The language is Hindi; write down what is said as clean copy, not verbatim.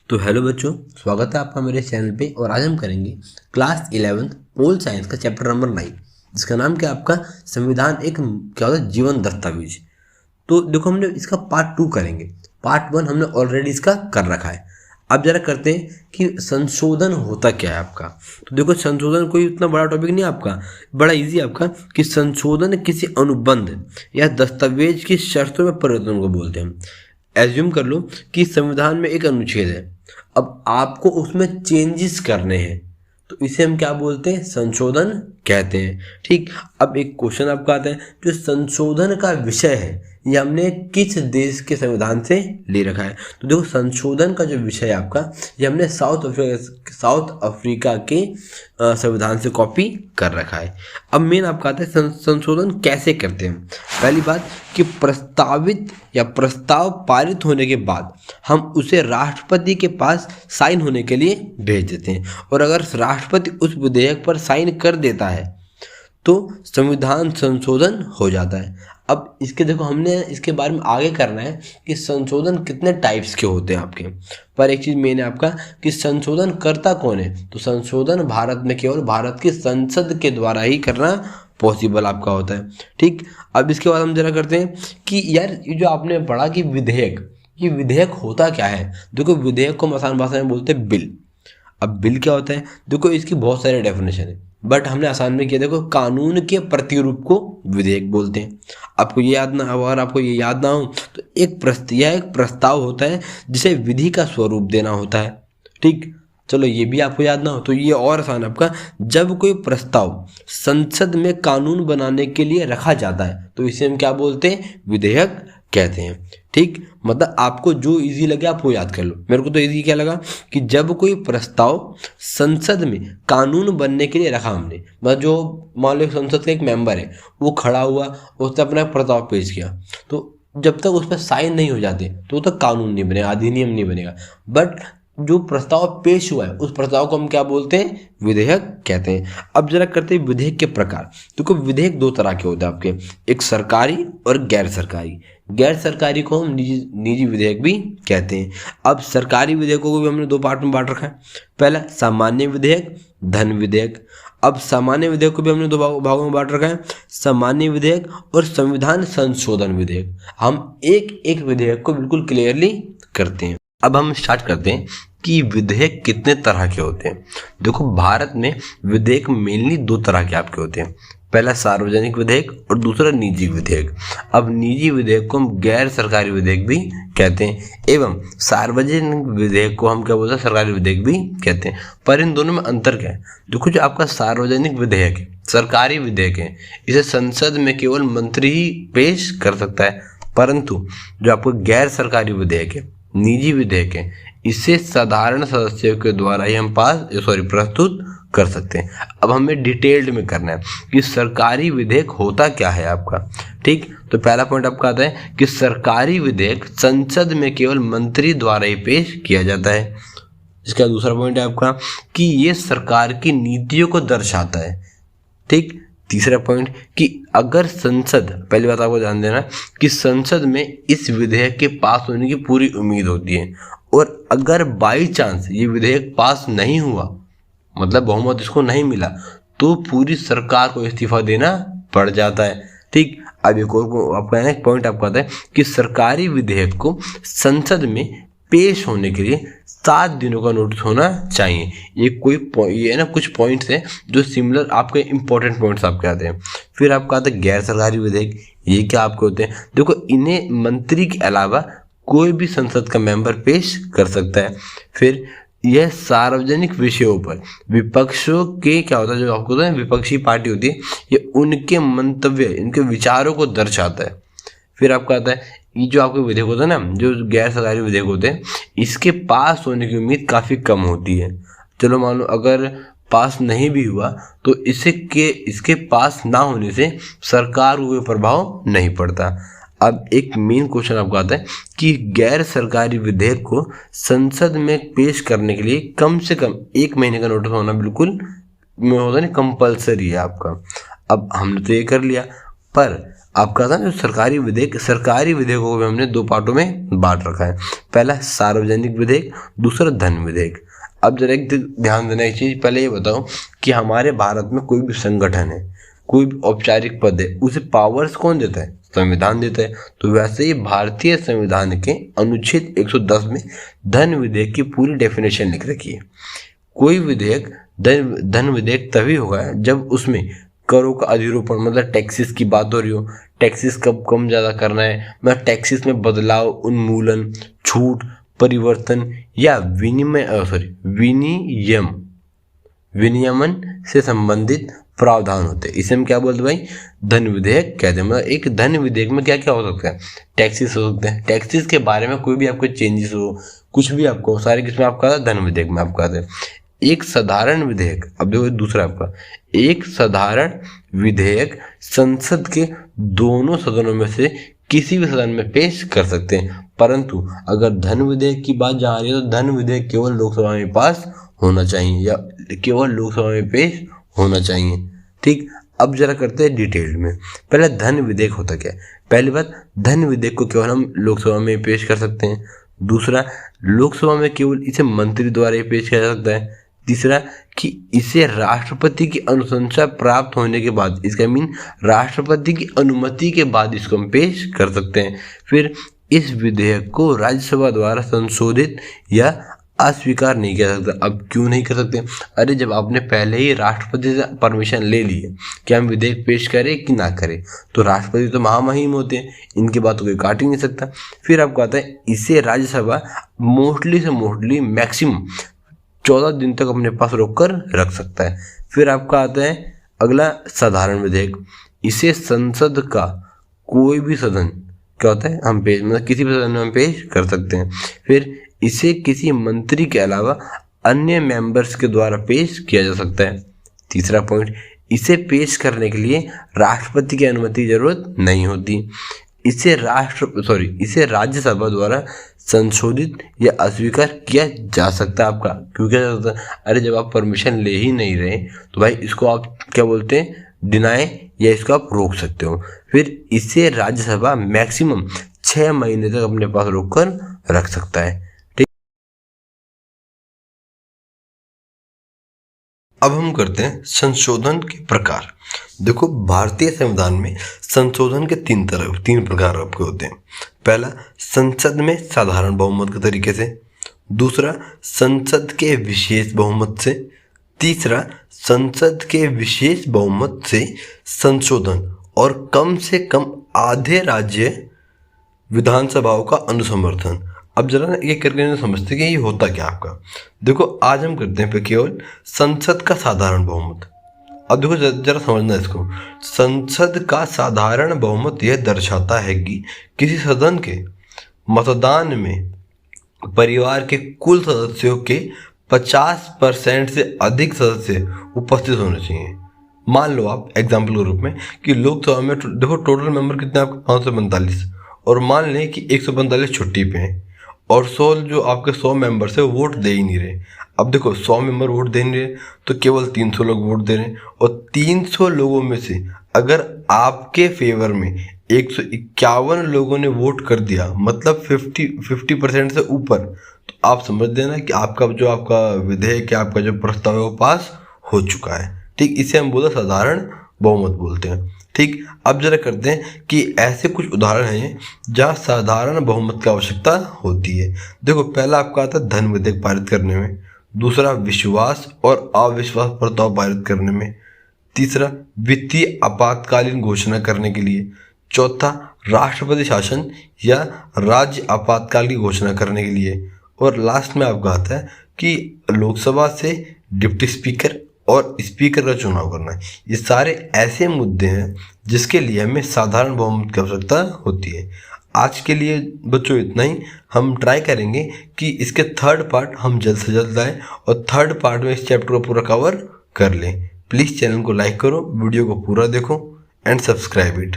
तो हेलो बच्चों, स्वागत है आपका मेरे चैनल पे। और आज हम करेंगे क्लास 11 पोल साइंस का चैप्टर नंबर 9, जिसका नाम क्या है आपका संविधान एक क्या होता है जीवन दस्तावेज। तो देखो, हमने इसका पार्ट 2 करेंगे। पार्ट 1 हमने ऑलरेडी इसका कर रखा है। अब जरा करते हैं कि संशोधन होता क्या है आपका। तो देखो, संशोधन कोई इतना बड़ा टॉपिक नहीं है आपका, बड़ा इजी आपका कि संशोधन किसी अनुबंध या दस्तावेज की शर्तों में परिवर्तन को बोलते हैं। एज्यूम कर लो कि संविधान में एक अनुच्छेद है, अब आपको उसमें चेंजेस करने हैं, तो इसे हम क्या बोलते हैं? संशोधन कहते हैं। ठीक, अब एक क्वेश्चन आपका आता है, जो संशोधन का विषय है ये हमने किस देश के संविधान से ले रखा है? तो देखो, संशोधन का जो विषय है आपका ये हमने साउथ अफ्रीका के संविधान से कॉपी कर रखा है। अब मेन आपका आता है संशोधन कैसे करते हैं। पहली बात कि प्रस्तावित या प्रस्ताव पारित होने के बाद हम उसे राष्ट्रपति के पास साइन होने के लिए भेज देते हैं, और अगर राष्ट्रपति उस विधेयक पर साइन कर देता है तो संविधान संशोधन हो जाता है। अब इसके देखो, हमने इसके बारे में आगे करना है कि संशोधन कितने टाइप्स के होते हैं आपके। पर एक चीज़ मेन है आपका कि संशोधन करता कौन है। तो संशोधन भारत में केवल भारत की संसद के द्वारा ही करना पॉसिबल आपका होता है। ठीक, अब इसके बाद हम जरा करते हैं कि यार ये जो आपने पढ़ा कि विधेयक, ये विधेयक होता क्या है। देखो, विधेयक को हम आसान भाषा में बोलते हैं बिल। अब बिल क्या होता है? देखो, इसकी बहुत सारे डेफिनेशन है, बट हमने आसान में किया। देखो, कानून के प्रतिरूप को विधेयक बोलते हैं। आपको ये याद ना, अगर आपको ये याद ना हो तो एक प्रस्ताव होता है जिसे विधि का स्वरूप देना होता है। ठीक, चलो ये भी आपको याद ना हो तो ये और आसान आपका, जब कोई प्रस्ताव संसद में कानून बनाने के लिए रखा जाता है तो इसे हम क्या बोलते हैं? विधेयक कहते हैं। ठीक, मतलब आपको जो इजी लगे आप वो याद कर लो। मेरे को तो इजी क्या लगा कि जब कोई प्रस्ताव संसद में कानून बनने के लिए रखा हमने, मतलब जो मान लो संसद का एक मेंबर है, वो खड़ा हुआ, उसने अपना प्रस्ताव पेश किया, तो जब तक उस पर साइन नहीं हो जाते तो तक कानून नहीं बनेगा, अधिनियम नहीं बनेगा। बट जो प्रस्ताव पेश हुआ है उस प्रस्ताव को हम क्या बोलते हैं? विधेयक कहते हैं। अब जरा करते हैं विधेयक के प्रकार। देखो, विधेयक दो तरह के होते हैं आपके, एक सरकारी और गैर सरकारी। गैर सरकारी को हम निजी विधेयक भी कहते हैं। अब सरकारी विधेयकों को भी हमने दो पार्ट में बांट रखा है। पहला सामान्य विधेयक, धन विधेयक। अब सामान्य विधेयक को भी हमने दो भागों में बांट रखा है, सामान्य विधेयक और संविधान संशोधन विधेयक। हम एक एक विधेयक को बिल्कुल क्लियरली करते हैं। अब हम स्टार्ट करते हैं कि विधेयक कितने तरह के होते हैं। देखो, भारत में विधेयक मेनली दो तरह के आपके होते हैं, पहला सार्वजनिक विधेयक और दूसरा निजी विधेयक। अब निजी विधेयक को हम गैर सरकारी विधेयक भी कहते हैं, एवं सार्वजनिक विधेयक को हम क्या बोलते हैं? सरकारी विधेयक भी कहते हैं। पर इन दोनों में अंतर क्या है? देखो, जो आपका सार्वजनिक विधेयक है, सरकारी विधेयक है, इसे संसद में केवल मंत्री ही पेश कर सकता है, परंतु जो आपको गैर सरकारी विधेयक है, निजी विधेयक है, इसे साधारण सदस्यों के द्वारा ही हम प्रस्तुत कर सकते हैं। अब हमें डिटेल्ड में करना है कि सरकारी विधेयक होता क्या है आपका। ठीक, तो पहला पॉइंट आपका आता है कि सरकारी विधेयक संसद में केवल मंत्री द्वारा ही पेश किया जाता है। इसका दूसरा पॉइंट है आपका कि ये सरकार की नीतियों को दर्शाता है। ठीक, तीसरा पॉइंट कि अगर संसद, पहली बात आपको ध्यान देना कि संसद में इस विधेयक के पास होने की पूरी उम्मीद होती है, और अगर बाई चांस ये विधेयक पास नहीं हुआ, मतलब बहुमत इसको नहीं मिला, तो पूरी सरकार को इस्तीफा देना पड़ जाता है। ठीक, अब एक और आपका पॉइंट आपका आता है कि सरकारी विधेयक को संसद में पेश होने के लिए 7 दिनों का नोटिस होना चाहिए। ये ना कुछ पॉइंट्स हैं जो सिमिलर आपके इंपॉर्टेंट पॉइंट्स आपके आते हैं। फिर आपका आता है गैर सरकारी विधेयक। ये क्या आपके होते हैं? देखो, इन्हें मंत्री के अलावा कोई भी संसद का मेंबर पेश कर सकता है। फिर यह सार्वजनिक विषयों पर विपक्षों के क्या होता है, जो आपको होता है विपक्षी पार्टी होती है, ये उनके मंतव्य, इनके विचारों को दर्शाता है। फिर आपका आता है ये जो आपके विधेयक होता है ना, जो गैर सरकारी विधेयक होते हैं, इसके पास होने की उम्मीद काफ़ी कम होती है। चलो मान लो अगर पास नहीं भी हुआ तो इसके पास ना होने से सरकार को कोई प्रभाव नहीं पड़ता। अब एक मेन क्वेश्चन आपका आता है कि गैर सरकारी विधेयक को संसद में पेश करने के लिए कम से कम 1 महीने का नोटिस होना बिल्कुल होता नहीं, कंपलसरी है आपका। अब हमने तो ये कर लिया, पर आपका था जो सरकारी विधेयकों को भी हमने दो पार्टों में बांट रखा है। पहला सार्वजनिक विधेयक, दूसरा धन विधेयक। अब जरा एक ध्यान देना एक चीज, पहले ये बताओ कि हमारे भारत में कोई भी संगठन है, कोई भी औपचारिक पद है, उसे पावर्स कौन देता है? संविधान देता है। तो वैसे ही भारतीय संविधान के अनुच्छेद 110 में धन विधेयक की पूरी डेफिनेशन लिख रखी है। कोई विधेयक धन विधेयक तभी होगा जब उसमें करों का अधिरोपण, मतलब टैक्सेस की बात हो रही हो, टैक्सेस कब कम ज़्यादा करना है, मतलब टैक्सेस में बदलाव, उन्मूलन, छूट, परिवर्तन या विनियमन से संबंधित प्रावधान होते हैं। इसे हम क्या बोलते हैं भाई? धन विधेयक कहते हैं। मतलब एक धन विधेयक में क्या क्या हो सकता है? टैक्सेस हो सकते हैं, टैक्सेस के बारे में कोई भी आपको चेंजेस हो, कुछ भी आपको, सारे किसमें आपका धन विधेयक में आपका आता है। एक साधारण विधेयक, अब देखो दूसरा आपका, एक साधारण विधेयक संसद के दोनों सदनों में से किसी भी सदन में पेश कर सकते हैं, परंतु अगर धन विधेयक की बात जा रही है तो धन विधेयक केवल लोकसभा में पास होना चाहिए या केवल लोकसभा में पेश होना चाहिए। ठीक, अब जरा करते हैं डिटेल में। पहले धन विधेयक होता क्या है? पहली बात, धन विधेयक को केवल हम लोकसभा में पेश कर सकते हैं। दूसरा, लोकसभा में केवल इसे मंत्री द्वारा ही पेश किया जा सकता है। तीसरा, कि इसे राष्ट्रपति की अनुशंसा प्राप्त होने के बाद, इसका मीन राष्ट्रपति की अनुमति के बाद इसको हम पेश कर सकते हैं। फिर इस विधेयक को राज्यसभा द्वारा संशोधित या अस्वीकार नहीं किया जा सकता। अब क्यों नहीं कर सकते? अरे जब आपने पहले ही राष्ट्रपति से परमिशन ले ली है कि हम विधेयक पेश करें कि ना करें, तो राष्ट्रपति तो महामहिम होते हैं, इनकी बात कोई काट ही नहीं सकता। फिर आपको आता है इसे राज्यसभा मोस्टली से मोस्टली मैक्सिमम 14 दिन तक अपने पास रोक कर रख सकता है। फिर आपका आता है अगला साधारण विधेयक। इसे संसद का कोई भी सदन क्या होता है हम पेश, मतलब किसी भी सदन में हम पेश कर सकते हैं। फिर इसे किसी मंत्री के अलावा अन्य मेंबर्स के द्वारा पेश किया जा सकता है। तीसरा पॉइंट, इसे पेश करने के लिए राष्ट्रपति की अनुमति की जरूरत नहीं होती। इसे राज्यसभा द्वारा संशोधित या अस्वीकार किया जा सकता है। आपका क्यों किया जा सकता है? अरे जब आप परमिशन ले ही नहीं रहे तो भाई इसको आप क्या बोलते हैं? डिनाई, या इसको आप रोक सकते हो। फिर इसे राज्यसभा मैक्सिमम 6 महीने तक अपने पास रोक कर रख सकता है। अब हम करते हैं संशोधन के प्रकार। देखो भारतीय संविधान में संशोधन के तीन प्रकार आपके होते हैं। पहला, संसद में साधारण बहुमत के तरीके से। दूसरा, संसद के विशेष बहुमत से। तीसरा, संसद के विशेष बहुमत से संशोधन और कम से कम आधे राज्य विधानसभाओं का अनुसमर्थन। अब जरा ये करके समझते हैं कि ये होता क्या आपका। देखो आज हम करते हैं केवल संसद का साधारण बहुमत। अब देखो जरा समझना इसको। संसद का साधारण बहुमत यह दर्शाता है कि किसी सदन के मतदान में परिवार के कुल सदस्यों के 50% से अधिक सदस्य उपस्थित होने चाहिए। मान लो आप एग्जाम्पल के रूप में कि लोकसभा में देखो टोटल मेंबर कितने आपके 545, और मान लें कि 145 छुट्टी पे हैं और 100 मेंबर्स है वोट दे ही नहीं रहे। अब देखो 100 मेंबर वोट दे नहीं रहे तो केवल 300 लोग वोट दे रहे हैं, और 300 लोगों में से अगर आपके फेवर में 151 लोगों ने वोट कर दिया, मतलब 50% से ऊपर, तो आप समझ देना कि आपका विधेयक या आपका जो प्रस्ताव है वो पास हो चुका है। ठीक, इसे हम बोलते साधारण बहुमत बोलते हैं। ठीक, अब जरा करते हैं कि ऐसे कुछ उदाहरण हैं जहाँ साधारण बहुमत की आवश्यकता होती है। देखो पहला आपका आता है धन विधेयक पारित करने में। दूसरा, विश्वास और अविश्वास प्रस्ताव पारित करने में। तीसरा, वित्तीय आपातकालीन घोषणा करने के लिए। चौथा, राष्ट्रपति शासन या राज्य आपातकाल की घोषणा करने के लिए। और लास्ट में आपका आता है कि लोकसभा से डिप्टी स्पीकर और स्पीकर का चुनाव करना है। ये सारे ऐसे मुद्दे हैं जिसके लिए हमें साधारण बहुमत की आवश्यकता होती है। आज के लिए बच्चों इतना ही। हम ट्राई करेंगे कि इसके थर्ड पार्ट हम जल्द से जल्द लाएं और थर्ड पार्ट में इस चैप्टर को पूरा कवर कर लें। प्लीज़ चैनल को लाइक करो, वीडियो को पूरा देखो एंड सब्सक्राइब इट।